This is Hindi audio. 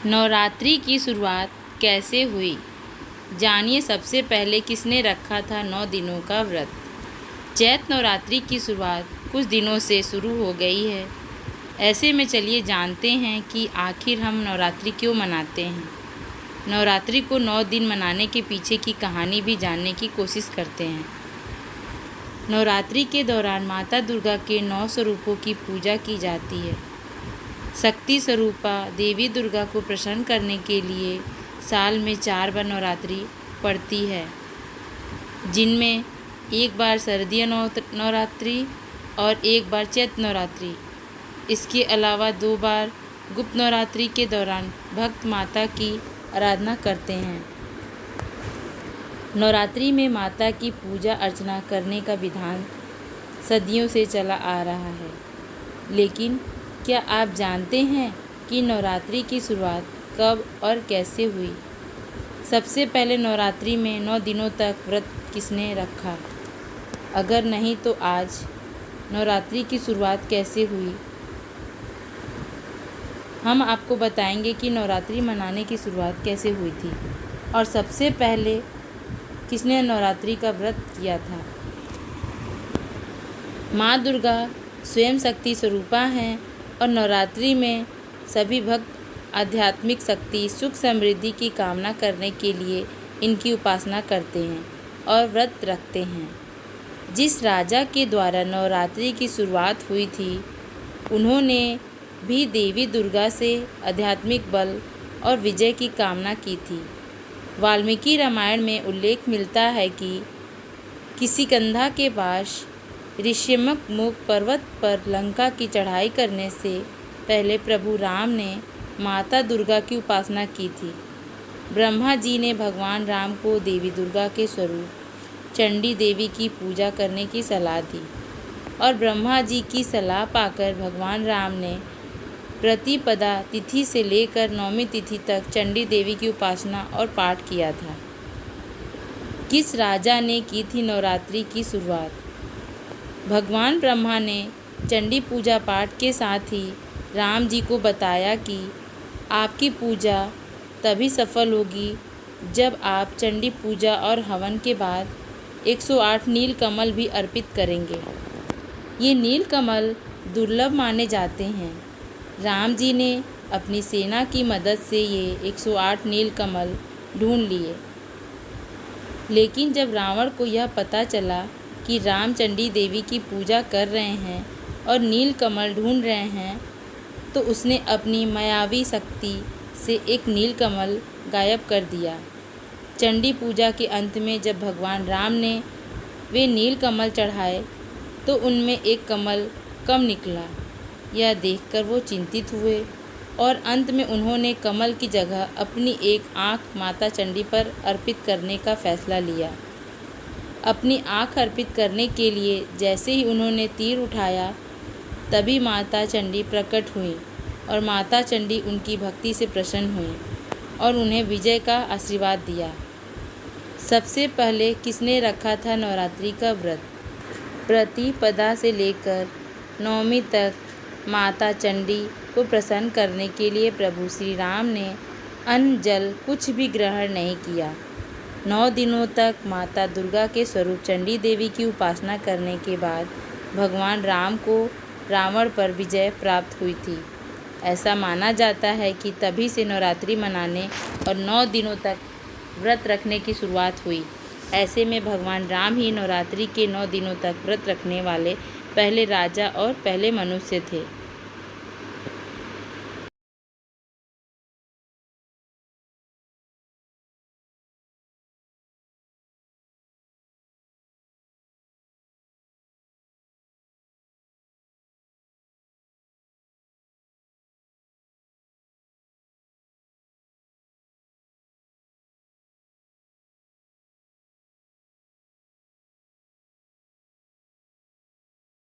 नवरात्रि की शुरुआत कैसे हुई? जानिए सबसे पहले किसने रखा था 9 दिनों का व्रत। चैत्र नवरात्रि की शुरुआत कुछ दिनों से शुरू हो गई है। ऐसे में चलिए जानते हैं कि आखिर हम नवरात्रि क्यों मनाते हैं। नवरात्रि को 9 दिन मनाने के पीछे की कहानी भी जानने की कोशिश करते हैं। नवरात्रि के दौरान माता दुर्गा के 9 स्वरूपों की पूजा की जाती है। शक्ति स्वरूपा देवी दुर्गा को प्रसन्न करने के लिए साल में 4 बार नवरात्रि पड़ती है, जिनमें एक बार शारदीय नवरात्रि और एक बार चैत्र नवरात्रि। इसके अलावा 2 बार गुप्त नवरात्रि के दौरान भक्त माता की आराधना करते हैं। नवरात्रि में माता की पूजा अर्चना करने का विधान सदियों से चला आ रहा है, लेकिन क्या आप जानते हैं कि नवरात्रि की शुरुआत कब और कैसे हुई? सबसे पहले नवरात्रि में 9 दिनों तक व्रत किसने रखा? अगर नहीं तो आज नवरात्रि की शुरुआत कैसे हुई? हम आपको बताएंगे कि नवरात्रि मनाने की शुरुआत कैसे हुई थी और सबसे पहले किसने नवरात्रि का व्रत किया था। माँ दुर्गा स्वयं शक्ति स्वरूपा हैं और नवरात्रि में सभी भक्त आध्यात्मिक शक्ति, सुख, समृद्धि की कामना करने के लिए इनकी उपासना करते हैं और व्रत रखते हैं। जिस राजा के द्वारा नवरात्रि की शुरुआत हुई थी, उन्होंने भी देवी दुर्गा से आध्यात्मिक बल और विजय की कामना की थी। वाल्मीकि रामायण में उल्लेख मिलता है कि किष्किंधा के पास ऋष्यमुख पर्वत पर लंका की चढ़ाई करने से पहले प्रभु राम ने माता दुर्गा की उपासना की थी। ब्रह्मा जी ने भगवान राम को देवी दुर्गा के स्वरूप चंडी देवी की पूजा करने की सलाह दी और ब्रह्मा जी की सलाह पाकर भगवान राम ने प्रतिपदा तिथि से लेकर 9वीं तिथि तक चंडी देवी की उपासना और पाठ किया था। किस राजा ने की थी नवरात्रि की शुरुआत? भगवान ब्रह्मा ने चंडी पूजा पाठ के साथ ही राम जी को बताया कि आपकी पूजा तभी सफल होगी जब आप चंडी पूजा और हवन के बाद 108 नील कमल भी अर्पित करेंगे। ये नील कमल दुर्लभ माने जाते हैं। राम जी ने अपनी सेना की मदद से ये 108 नील कमल ढूंढ लिए, लेकिन जब रावण को यह पता चला कि राम चंडी देवी की पूजा कर रहे हैं और नील कमल ढूंढ रहे हैं, तो उसने अपनी मायावी शक्ति से एक नील कमल गायब कर दिया। चंडी पूजा के अंत में जब भगवान राम ने वे नील कमल चढ़ाए तो उनमें एक कमल कम निकला। यह देखकर वो चिंतित हुए और अंत में उन्होंने कमल की जगह अपनी एक आँख माता चंडी पर अर्पित करने का फैसला लिया। अपनी आँख अर्पित करने के लिए जैसे ही उन्होंने तीर उठाया, तभी माता चंडी प्रकट हुई और माता चंडी उनकी भक्ति से प्रसन्न हुई और उन्हें विजय का आशीर्वाद दिया। सबसे पहले किसने रखा था नवरात्रि का व्रत? प्रतिपदा से लेकर 9वीं तक माता चंडी को प्रसन्न करने के लिए प्रभु श्री राम ने अन्न जल कुछ भी ग्रहण नहीं किया। 9 दिनों तक माता दुर्गा के स्वरूप चंडी देवी की उपासना करने के बाद भगवान राम को रावण पर विजय प्राप्त हुई थी। ऐसा माना जाता है कि तभी से नवरात्रि मनाने और 9 दिनों तक व्रत रखने की शुरुआत हुई। ऐसे में भगवान राम ही नवरात्रि के 9 दिनों तक व्रत रखने वाले पहले राजा और पहले मनुष्य थे।